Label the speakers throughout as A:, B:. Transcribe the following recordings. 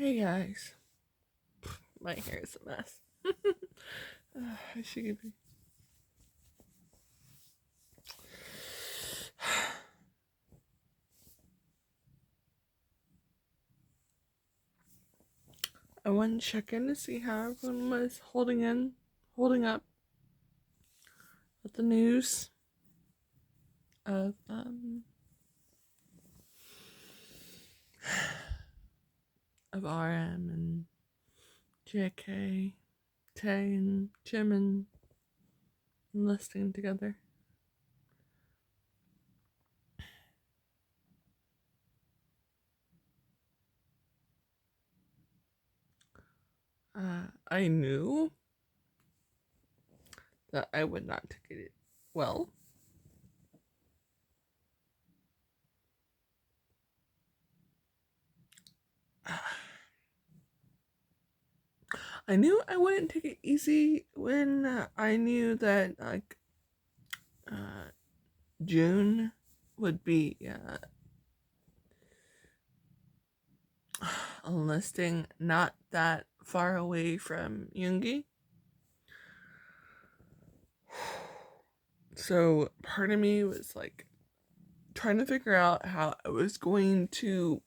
A: Hey guys, my hair is a mess. I should give you. I wanted to check in to see how everyone was holding up with the news of RM and JK, Tay and Jim and enlisting together. I knew that I would not take it well. I knew I wouldn't take it easy when I knew that June would be enlisting not that far away from Yoongi. So part of me was like trying to figure out how I was going to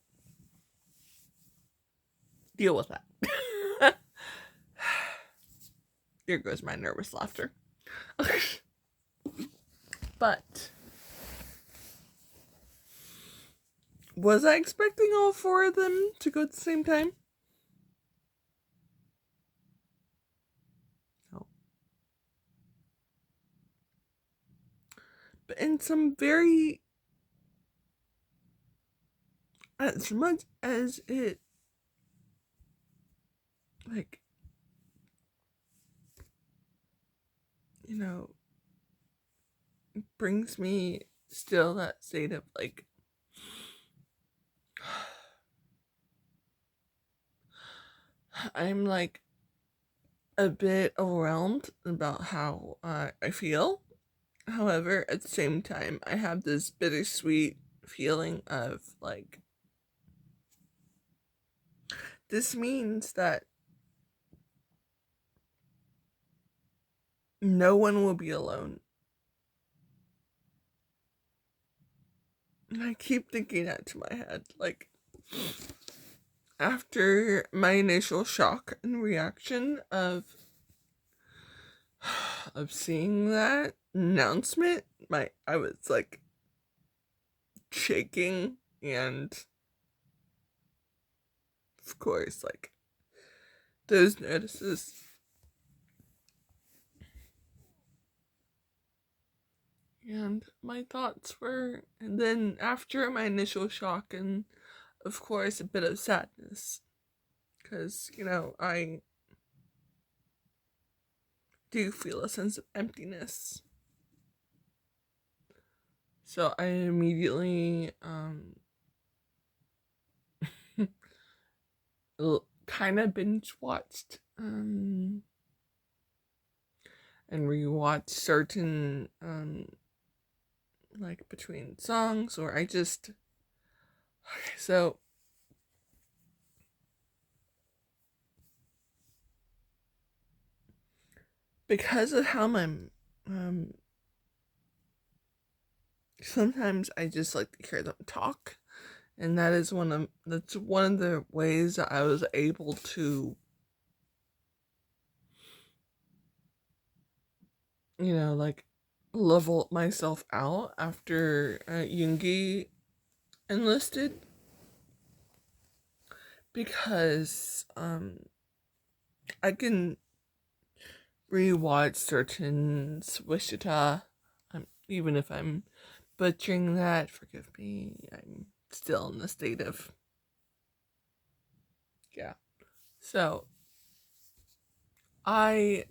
A: deal with that. Here goes my nervous laughter. But was I expecting all four of them to go at the same time? No. But in some very, as much as it, like, you know, brings me still that state of like, I'm like a bit overwhelmed about how I feel. However, at the same time, I have this bittersweet feeling of like, this means that no one will be alone. And I keep thinking that to my head. Like, after my initial shock and reaction of seeing that announcement, I was like shaking, and of course, like those notices. And my thoughts were, and then after my initial shock, and of course, a bit of sadness, because, I do feel a sense of emptiness. So I immediately, kind of binge watched, and rewatched certain, like between songs, or I just, okay, so because of how my, sometimes I just like to hear them talk, and that's one of the ways that I was able to, like level myself out after Yoongi enlisted, because I can rewatch certain Swishita, even if I'm butchering that, forgive me, I'm still in the state of, yeah. So I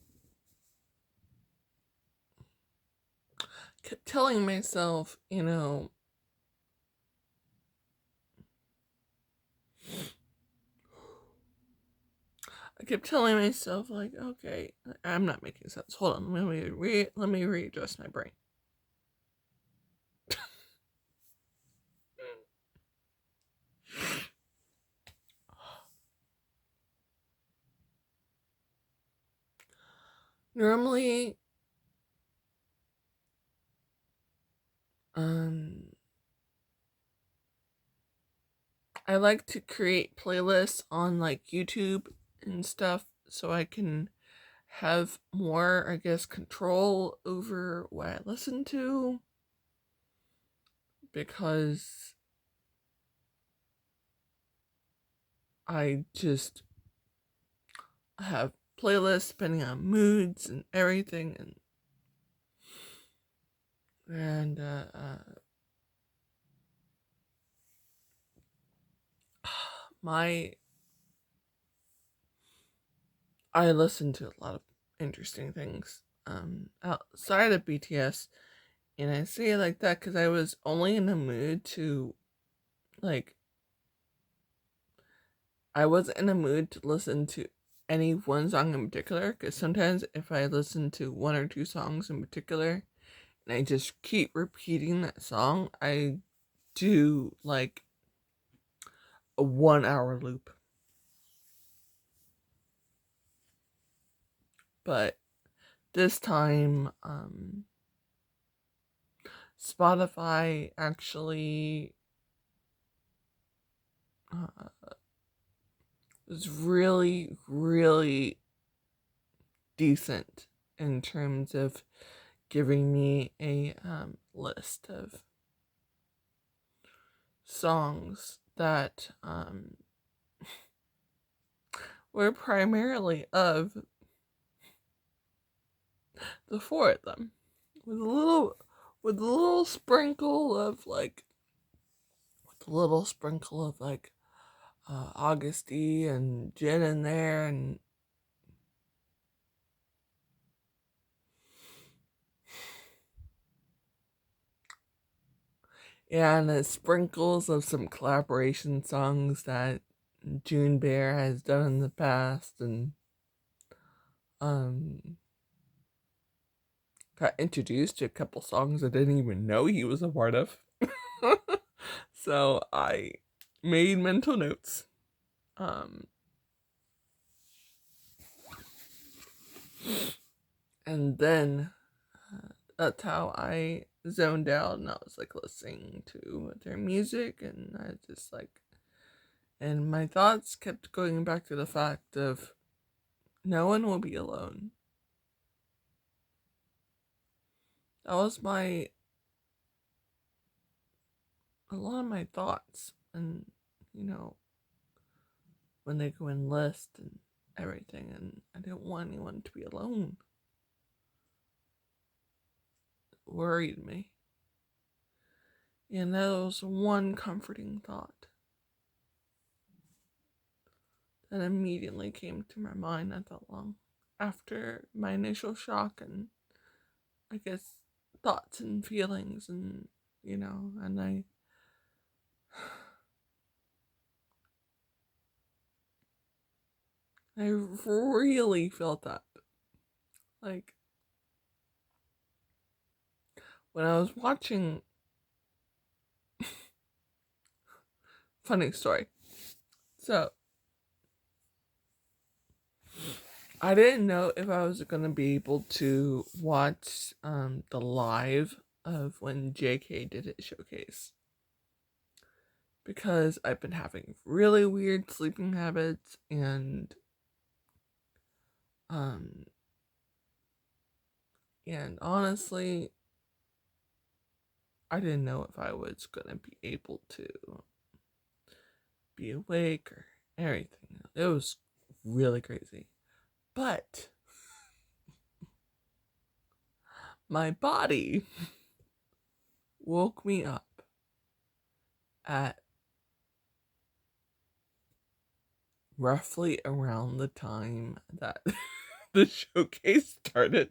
A: kept telling myself, I kept telling myself, like, okay, I'm not making sense. Hold on, let me readjust my brain. Normally, um, I like to create playlists on like YouTube and stuff so I can have more, I guess, control over what I listen to, because I just have playlists depending on moods and everything, and my I listen to a lot of interesting things outside of BTS, and I say it like that because I was only in the mood to like I wasn't in a mood to listen to any one song in particular, because sometimes if I listen to one or two songs in particular and I just keep repeating that song, I do like a 1 hour loop. But this time, Spotify actually uh, was really, really decent in terms of giving me a list of songs that were primarily of the four of them, with a little sprinkle of like Augusty and Jen in there, and yeah, and the sprinkles of some collaboration songs that June Bear has done in the past, and um got introduced to a couple songs I didn't even know he was a part of. So I made mental notes. Um and then that's how I zoned out, and I was like listening to their music, and I just like, and my thoughts kept going back to the fact of no one will be alone. That was a lot of my thoughts, and you know, when they go enlist and everything, and I didn't want anyone to be alone. It worried me. And that was one comforting thought that immediately came to my mind not that long after my initial shock, and I guess thoughts and feelings, and and I really felt that. Like when I was watching, funny story. So I didn't know if I was gonna be able to watch the live of when JK did his showcase, because I've been having really weird sleeping habits, um and honestly I didn't know if I was gonna be able to be awake or everything. It was really crazy. But my body woke me up at roughly around the time that the showcase started.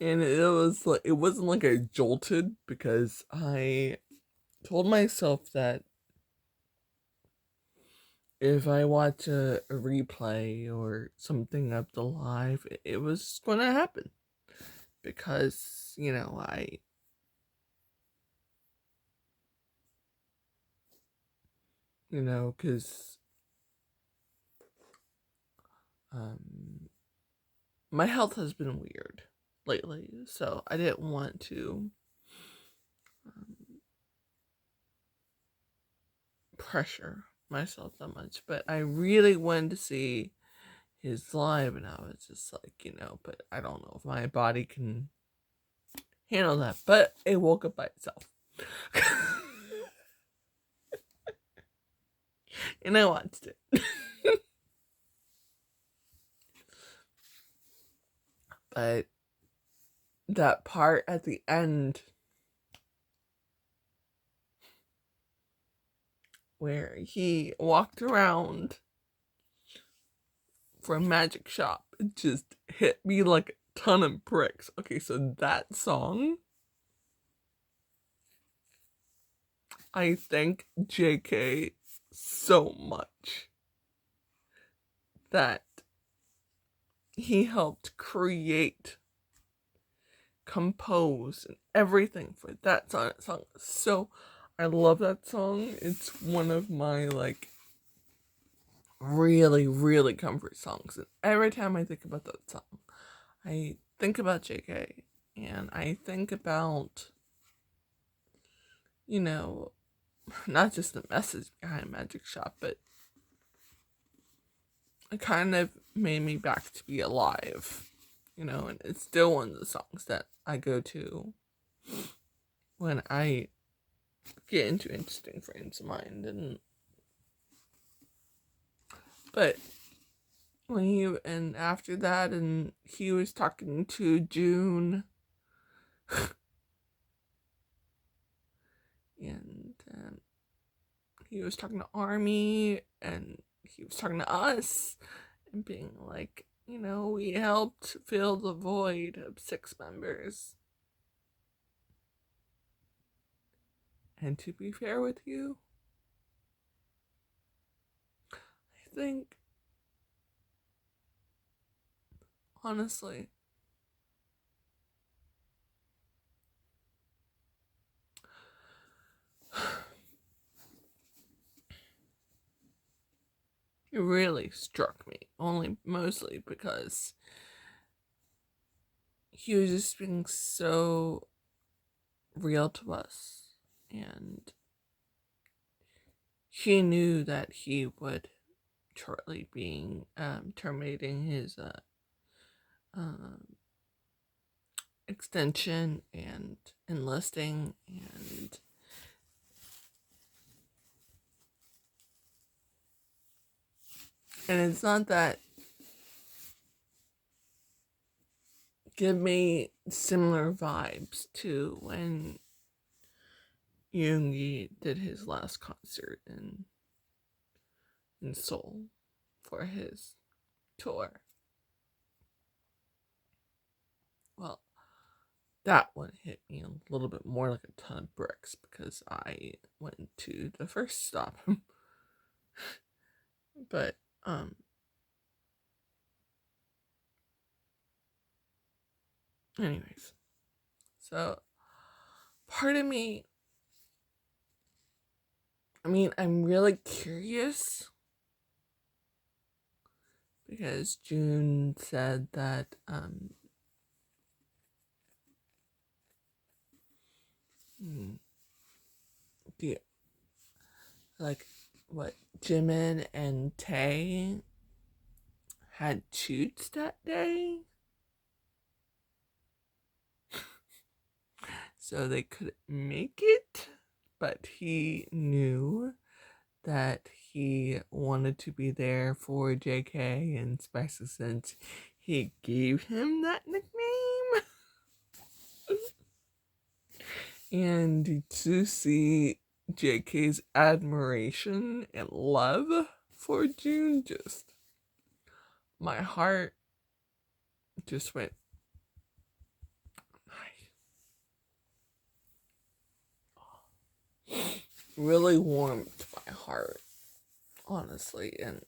A: And it wasn't like I jolted, because I told myself that if I watch a replay or something of the live, it was going to happen, because because um my health has been weird lately, so I didn't want to pressure myself that much, but I really wanted to see his live, and I was just like, but I don't know if my body can handle that, but it woke up by itself. And I watched it. But that part at the end where he walked around for a magic shop, it just hit me like a ton of bricks. Okay, so that song, I thank JK so much that he helped create, compose, and everything for that song. So I love that song. It's one of my really, really comfort songs. And every time I think about that song, I think about JK, and I think about, not just the message behind Magic Shop, but it kind of made me back to be alive, and it's still one of the songs that I go to when I get into interesting frames of mind. But and after that, and he was talking to June, and he was talking to Army, and he was talking to us, and being like, we helped fill the void of 6 members. And to be fair with you, I think, honestly, it really struck me, only mostly because he was just being so real to us, and he knew that he would shortly being terminating his um, extension and enlisting, and it's not that give me similar vibes to when Yoongi did his last concert in Seoul for his tour. Well, that one hit me a little bit more like a ton of bricks because I went to the first stop. But anyways, so part of me, I'm really curious because June said that the what Jimin and Tae had shoots that day, so they couldn't make it, but he knew that he wanted to be there for JK and especially since he gave him that nickname. And to see JK's admiration and love for June, just my heart just went really warmed my heart, honestly. And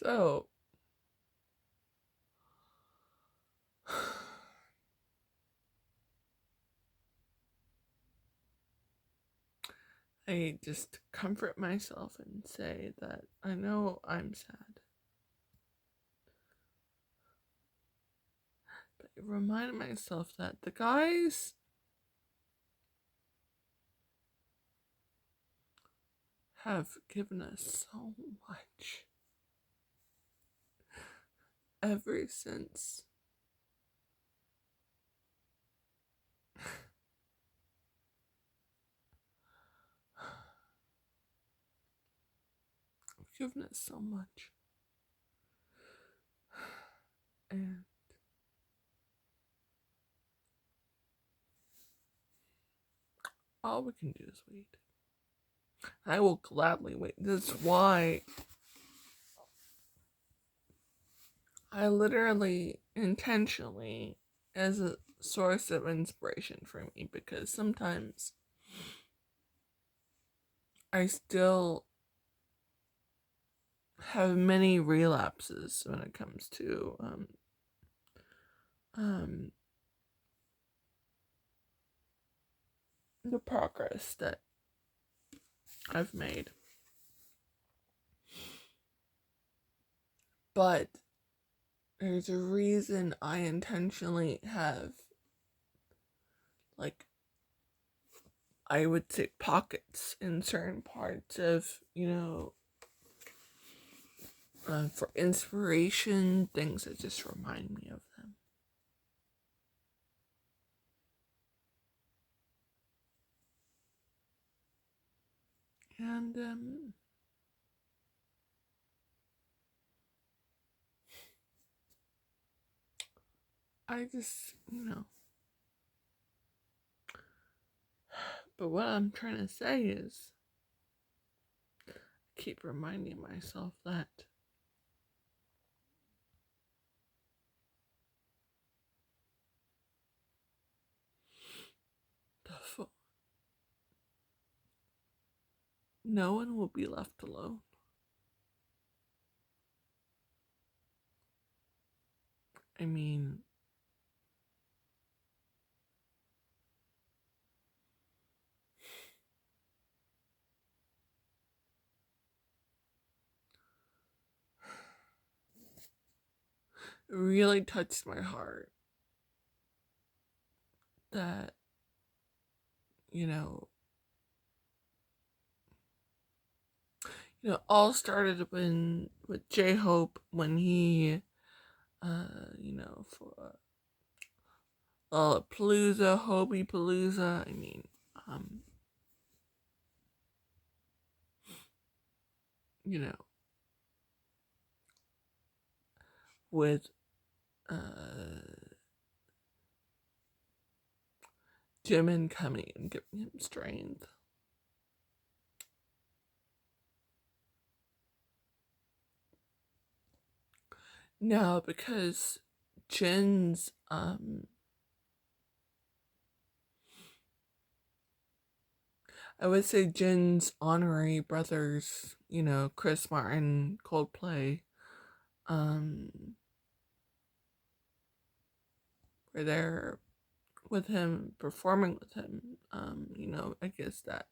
A: so I just comfort myself and say that I know I'm sad. But I remind myself that the guys have given us so much ever since given us so much. And all we can do is wait. I will gladly wait. That's why I literally intentionally as a source of inspiration for me, because sometimes I still have many relapses when it comes to um the progress that I've made. But there's a reason I intentionally have, like, I would say pockets in certain parts of, for inspiration, things that just remind me of them. And, I just, but what I'm trying to say is, keep reminding myself that no one will be left alone. I mean, it really touched my heart that, all started with J-Hope when he, for Palooza, Hobie Palooza. I mean, you know, with Jimin coming and giving him strength. No, because Jin's I would say Jin's honorary brothers, Chris Martin, Coldplay, were there with him, performing with him. I guess that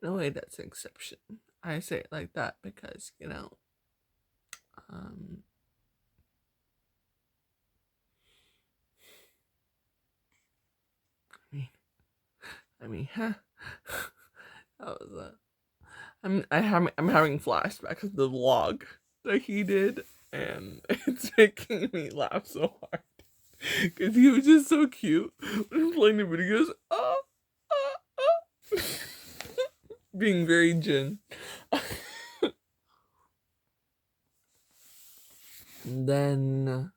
A: in a way that's an exception. I say it like that because, huh? That was a. I'm having flashbacks of the vlog that he did, and it's making me laugh so hard because he was just so cute when playing the videos. Being very Jin. Then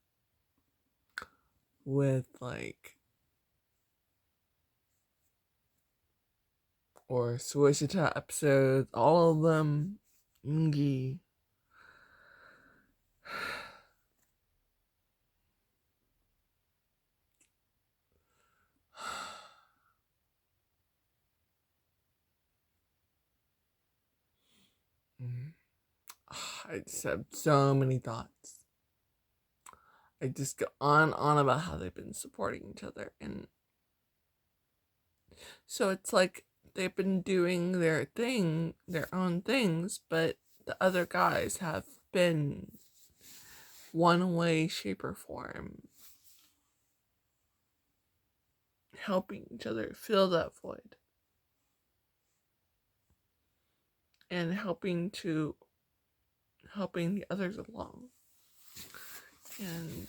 A: with or Suishita episodes, all of them, Ungi. I just have so many thoughts. I just go on about how they've been supporting each other, and so it's like they've been doing their thing, their own things, but the other guys have been one way, shape, or form helping each other fill that void and helping the others along. And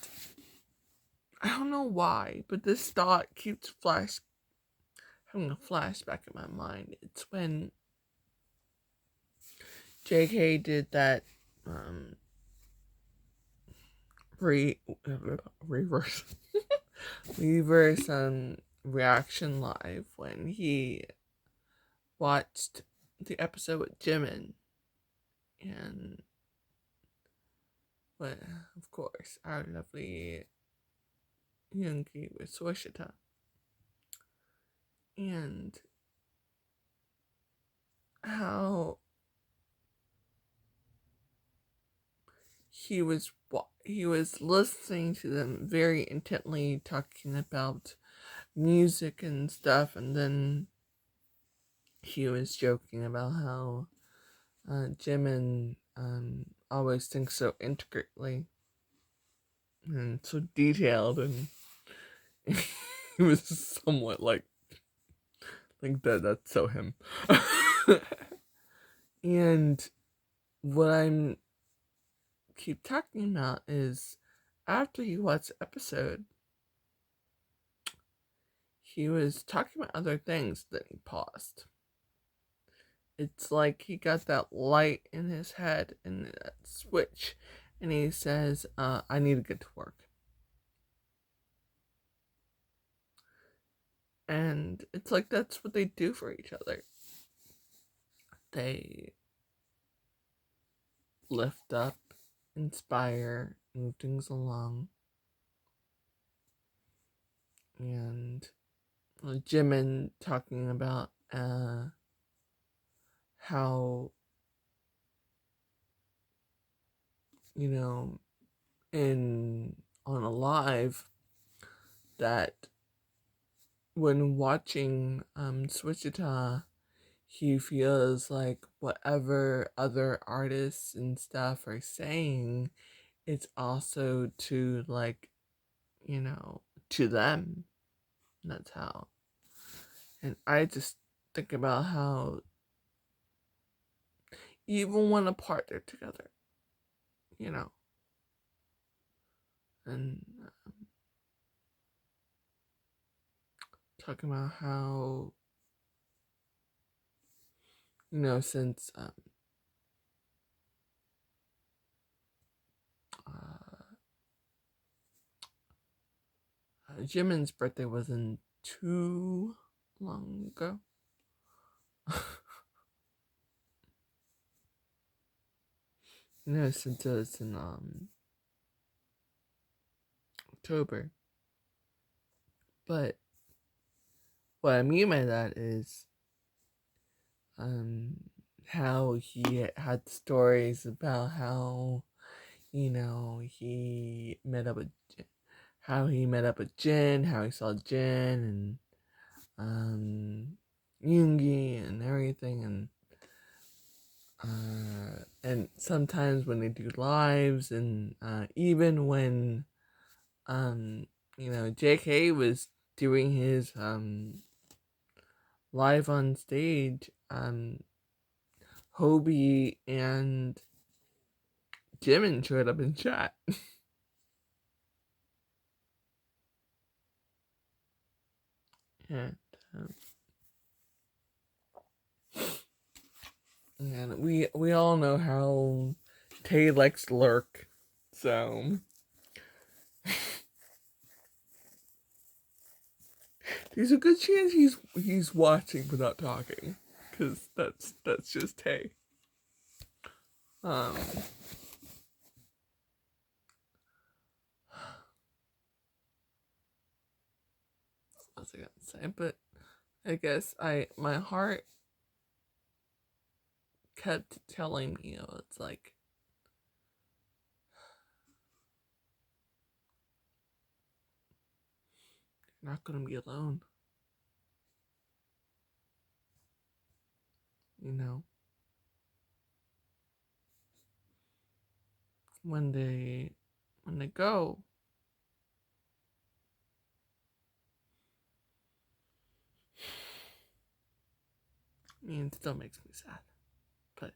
A: I don't know why, but this thought keeps having a flashback in my mind. It's when JK did that re reverse reverse reaction live when he watched the episode with Jimin, and well, of course, our lovely Yoongi with Sushita, and how he was listening to them very intently, talking about music and stuff, and then he was joking about how Jimin always thinks so intricately and so detailed, and he was somewhat like that's so him. And what I'm keep talking about is after he watched the episode, he was talking about other things, then he paused. It's like he got that light in his head and that switch, and he says, I need to get to work. And it's like that's what they do for each other. They lift up, inspire, move things along. And Jimin talking about how, you know, on a live, that when watching Switchita, he feels like whatever other artists and stuff are saying, it's also to, like, to them. That's how. And I just think about how even when apart, they're together, you know. And talking about how, since Jimin's birthday wasn't too long ago. Since it was in October. But what I mean by that is how he had stories about how, he met up with Jin, how he saw Jin and Yoongi and everything, and sometimes when they do lives, and even when JK was doing his live on stage, Hobie and Jimin showed up in chat. and and we all know how Tay likes to lurk, so there's a good chance he's watching without talking, because that's just Tay. What was I gonna say? But I guess my heart kept telling me, it's like, you're not gonna be alone. you know, when they go. I mean, it still makes me sad, but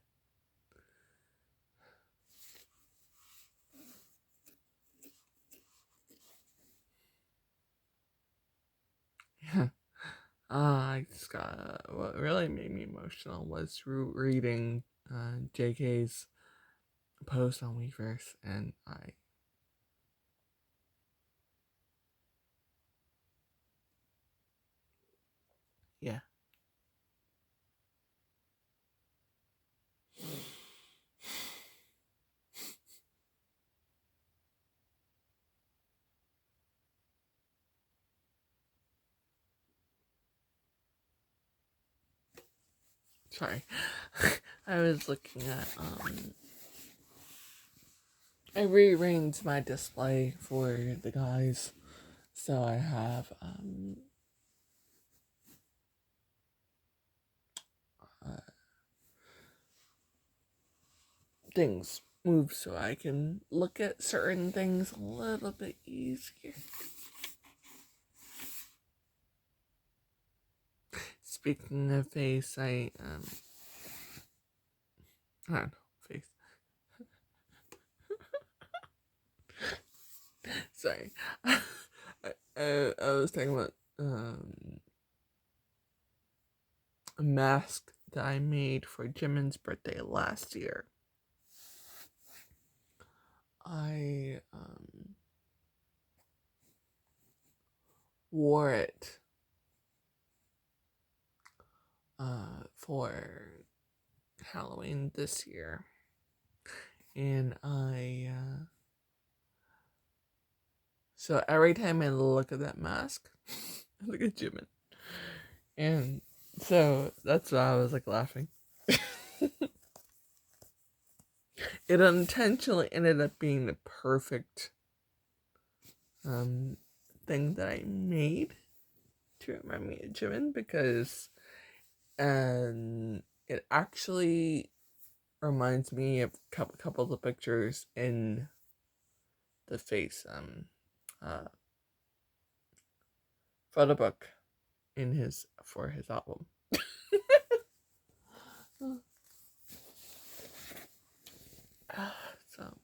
A: yeah. I just got what really made me emotional was reading JK's post on Weverse, and yeah. Sorry, I was looking at I rearranged my display for the guys, so I have uh, things moved so I can look at certain things a little bit easier. Speaking of face, I don't know, face. Sorry. I was talking about a mask that I made for Jimin's birthday last year. I wore it for Halloween this year, and so every time I look at that mask, I look at Jimin, and so that's why I was like laughing. It unintentionally ended up being the perfect thing that I made to remind me of Jimin, because it actually reminds me of a couple of the pictures in the face photo book in his for his album. So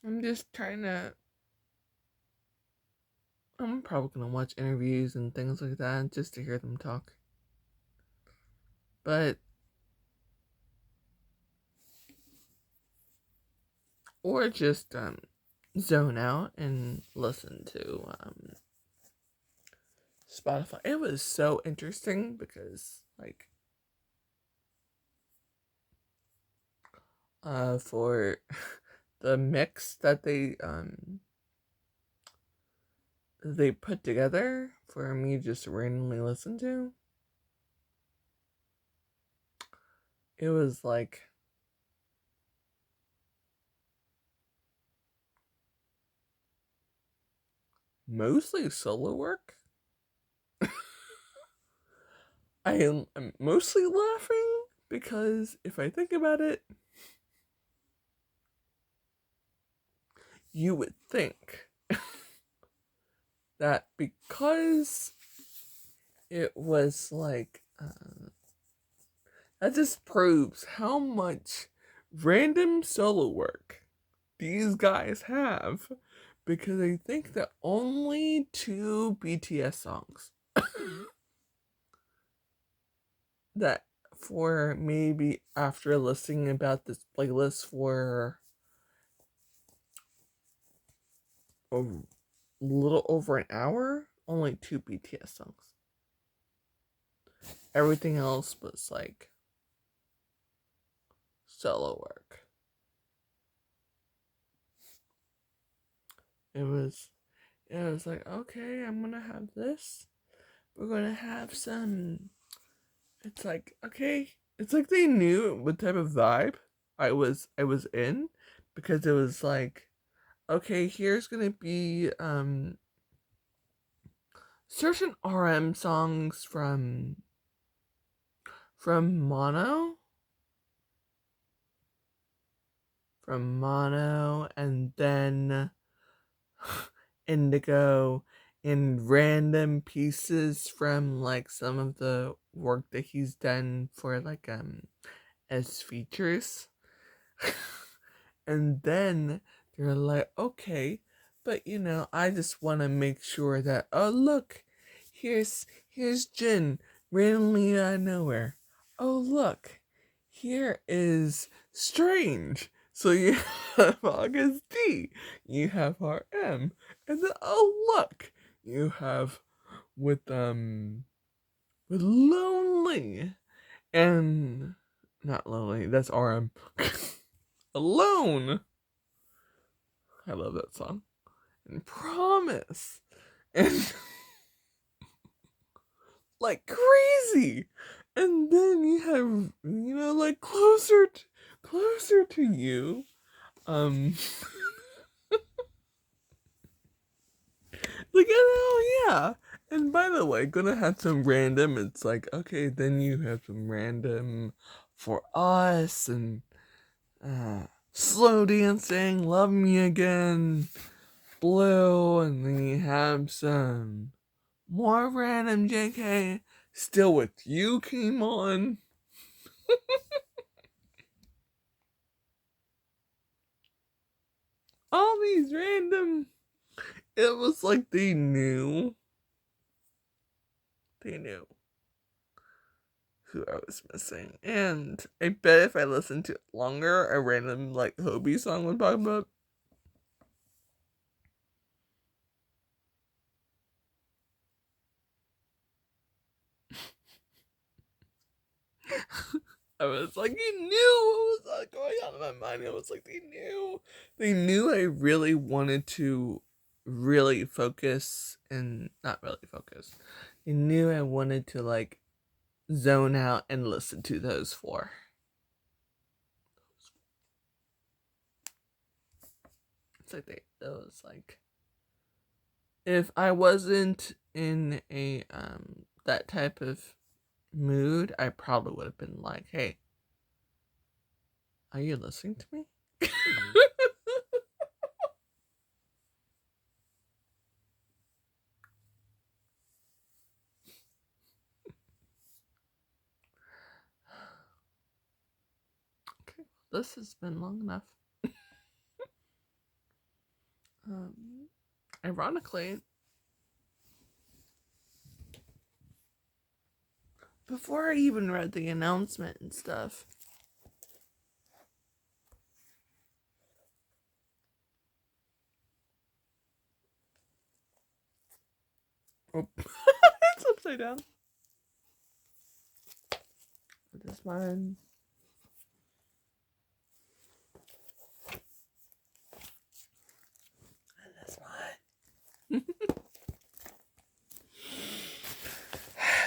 A: I'm just trying to. I'm probably gonna watch interviews and things like that just to hear them talk. But or just zone out and listen to Spotify. It was so interesting because like for the mix that they put together for me just to randomly listen to, it was like mostly solo work. I'm mostly laughing because if I think about it, you would think that because it was like that just proves how much random solo work these guys have, because I think that only 2 BTS songs that for maybe after listening about this playlist for a little over an hour, only 2 BTS songs. Everything else was like solo work. It was like, okay, I'm gonna have this. We're gonna have some. It's like, okay, it's like they knew what type of vibe I was in, because it was like, okay, here's gonna be certain RM songs from from Mono. And then Indigo, in random pieces from like some of the work that he's done for like as features. And then they're like, okay, but I just want to make sure that, oh look, here's Jin randomly out of nowhere. Oh look, here is Strange. So you have August D, you have RM, and then oh look, you have with Lonely, and not Lonely, that's RM. Alone. I love that song. And Promise. And like crazy. And then you have, like closer to you. Um like, oh yeah. And by the way, gonna have some random, it's like, okay, then you have some random For Us, and Slow Dancing, Love Me Again, Blue, and then you have some more random JK, Still With You came on. All these random, it was like they knew who I was missing. And I bet if I listened to it longer, a random like Hobie song would pop up. I was like, he knew what was going on in my mind. It was like they knew I really wanted to really focus, and not really focus. They knew I wanted to like zone out and listen to those four. It's like it was like, if I wasn't in a that type of mood, I probably would have been like, hey, are you listening to me? Okay, this has been long enough. Ironically, before I even read the announcement and stuff, oh, it's upside down. This one. And this one.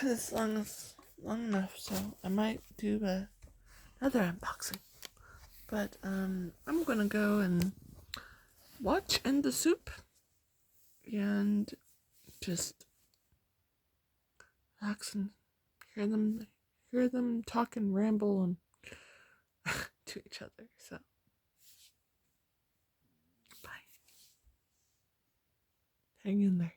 A: This song is long enough, so I might do another unboxing. But I'm gonna go and watch In the Soup and just relax and hear them talk and ramble and to each other. So bye. Hang in there.